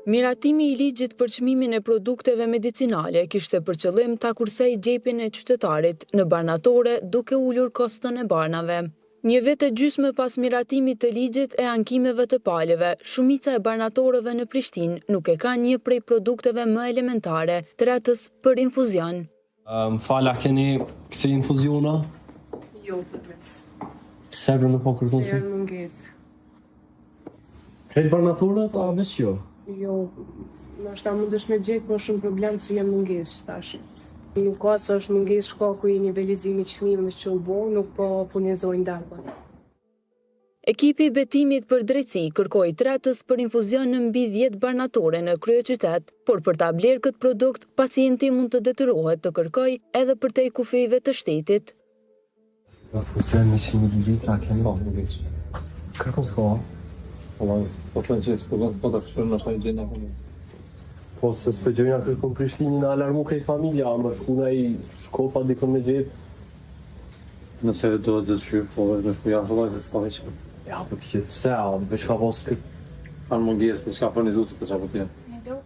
Miratimi i ligjit për çmimin e produkteve medicinale kishte për qëllim ta kursej gjepin e qytetarit në barnatore duke ulur kostën e barnave. Një vit e gjysmë pas miratimit të ligjit e ankimeve të palëve, shumica e barnatorëve në Prishtinë nuk e kanë një prej produkteve më elementare, tretës për infuzion. Fala, keni kësi infuziona? Jo, përmes. Pse nuk po kërkon Se janë mungesë. Krejt barnatorët, a veç jo? Jo, ndoshta mundesh me gjetë, po shumë problem se jam mungesë tash. Nuk ka se është mungesë shkaku i nivelizimit çmimeve që u bë, nuk po furnizojnë darkën. Ekipi i betimit për drejtësi kërkoi tretës për infuzion në mbi 10 barnatore në kryeqytet, por për ta blerë këtë produkt, pacienti mund të detyrohet të kërkojë edhe përtej kufijve të shtetit. Infuzion 100 ml, kemi mungesë. Kërkon s'ka. Po të gjithë, po të kështërë në shtaj gjena këmë. Po se s'pëgjojnë atë kërkon Prishtinin në alarmu kej familja, më shkuna i shkopa dikon me gjithë. Nëse do të shqyrë, po në shkuja shëllaj se s'ka veqë. Ja, po të gjithë, pse, veç ka posë Kanë mungesë të shka fërnizutë të qa po tjenë.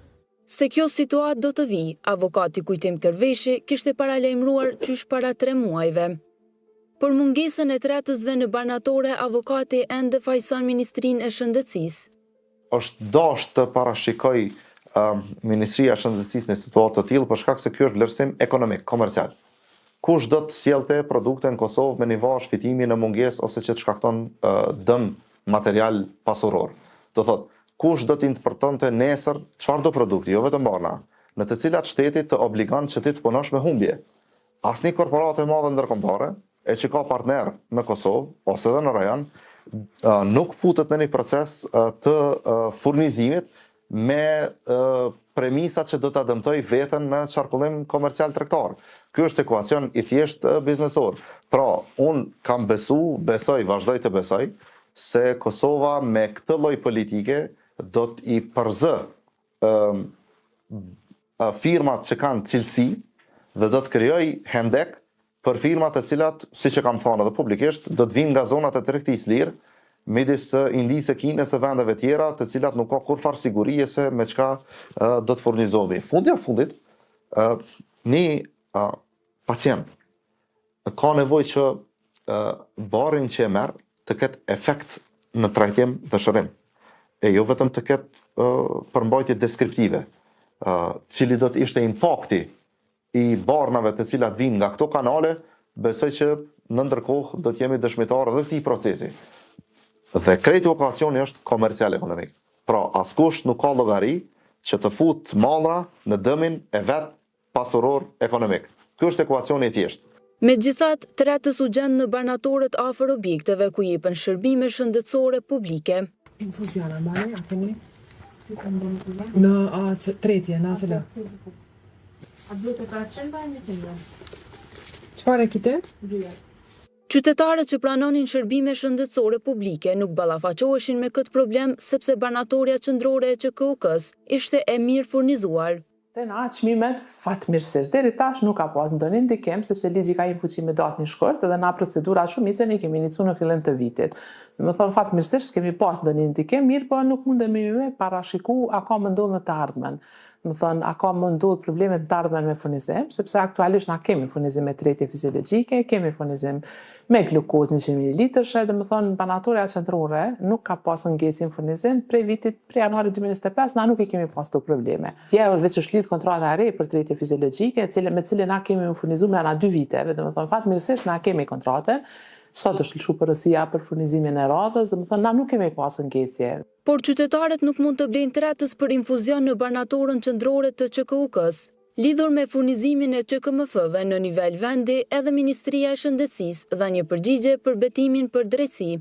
Se kjo situatë do të vi, avokati Kujtim Kërveshi kishte paralajmëruar qysh para 3 muajve. Për mungesën e tretësve në barnatore, avokati ende fajson Ministrinë e Shëndetësisë. Është dashur të parashikoj Ministria e Shëndetësisë në situatë të tillë për shkak se ky është vlerësim ekonomik, komercial. Kush do të sjellte produkte në Kosovë me nivel shfitimi në mungesë ose që të shkakton dëm material pasuror. Do thotë, kush do të importonte nesër çfarëdo produkti, jo vetëm barna, në të cilat shteti të obligon që ti të punosh me humbje. Asnjë korporatë e madhe ndërkombëtare e që ka partner në Kosovë ose edhe në rajon, nuk futet në një proces të furnizimit me premisat që do të dëmtoj veten në qarkullim komercial tregtar. Ky është ekuacion i thjesht biznesor. Pra, unë kam besoj, vazhdoj të besoj, se Kosova me këtë lloj politike do të i përzë firmat që kanë cilësi dhe do të krijoj hendek për firmat e cilat, siç e kam thënë edhe publikisht, do të vinë nga zonat e tregtisë lirë, midis Indisë, Kinës e vendeve tjera, të cilat nuk ka kur farë sigurie se me çka do të furnizohemi. Fundja fundit, një pacient ka nevojë që barin që e merr të ketë efekt në trajtim dhe shërim, e jo vetëm të ketë përmbajtje deskriptive, cili do të ishte impakti i barnave të cilat vinë nga këto kanale, besoj që në ndërkohë do të jemi dëshmitarë dhe këtij procesi. Dhe krejt vokacioni është komercial ekonomik. Pra, askush nuk ka llogari që të fut mallra në dëmin e vet pasuror ekonomik. Ky është ekuacioni i thjeshtë. Megjithatë, tretës u gjend në barnatorët afër objekteve ku jepen shërbime shëndetësore publike. Infuziona, mane, a keni? Në tretje, në asele. A duhet të ka qenë një qenë? Çfarë e kite? Qytetarët që pranonin shërbime shëndetësore publike nuk ballafaqoheshin me këtë problem sepse barnatoria qendrore e QKUK-s ishte e mirë furnizuar. Te na çmimet fatmirësisht deri tash nuk ka pas ndonjë ndikim sepse ligji ka një fuqi me datë një shkurt dhe na procedura shumicën i kemi iniciuar në fillim të vitit. Domethënë fatmirësisht kemi pas ndonjë ndikim, mirë po nuk mundemi me parashiku a ka më ndodhur në të ardhmen. Më thënë, a ka më ndodhur problemet në të ardhmen me furnizim, sepse aktualisht na kemi furnizim me tretje fiziologjike, kemi furnizim me glukozë 100 ml, dhe më thënë, banatoria qendrore nuk ka pas ngecje në furnizim prej janarit 2025, na nuk i kemi pas të probleme. Tjerë veç është lidh kontrata e re për tretje fiziologjike, me cilën na kemi furnizuar me ana 2 viteve, dhe më thënë, fatmirësisht na kemi kontratën. Sot është lëshu përësia për furnizimin e radhës, dhe më thënë, na nuk kemi pas ngecje. Por qytetarët nuk mund të blejnë tretës për infuzion në barnatorën qendrore të QKUK-s. Lidhur me furnizimin e QKMF-ve në nivel vendi, edhe Ministria e Shëndetësisë dha një përgjigje për betimin për drejtësi.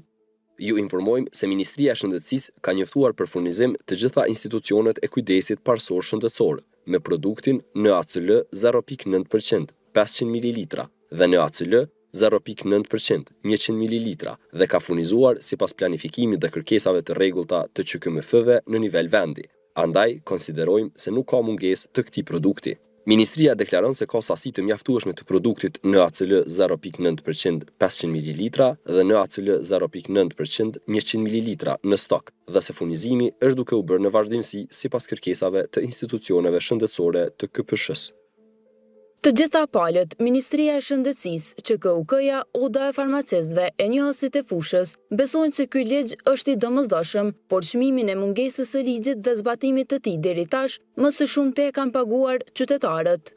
Ju informojmë se Ministria e Shëndetësisë ka njoftuar për furnizim të gjitha institucionet e kujdesit parësor shëndetësor me produktin NaCl 0.9%, 500 ml dhe NaCl 0.9%, 100 ml dhe ka furnizuar sipas planifikimit dhe kërkesave të rregullta të QKMF-ve në nivel vendi. Andaj, konsiderojmë se nuk ka mungesë të këtij produkti. Ministria deklaron se ka sasi të mjaftueshme të produktit NaCl 0.9% 500 ml dhe NaCl 0.9% 100 ml në stok dhe se furnizimi është duke u bërë në vazhdimsi sipas kërkesave të institucioneve shëndetësore të KPSH-s. Të gjitha palët, Ministria e Shëndetësisë, QKUK-ja, Oda e farmacistëve e njohësit e fushës besojnë se ky ligj është i domosdoshëm, por çmimin e mungesës së ligjit dhe zbatimit të tij deri tash më së shumti e kanë paguar qytetarët.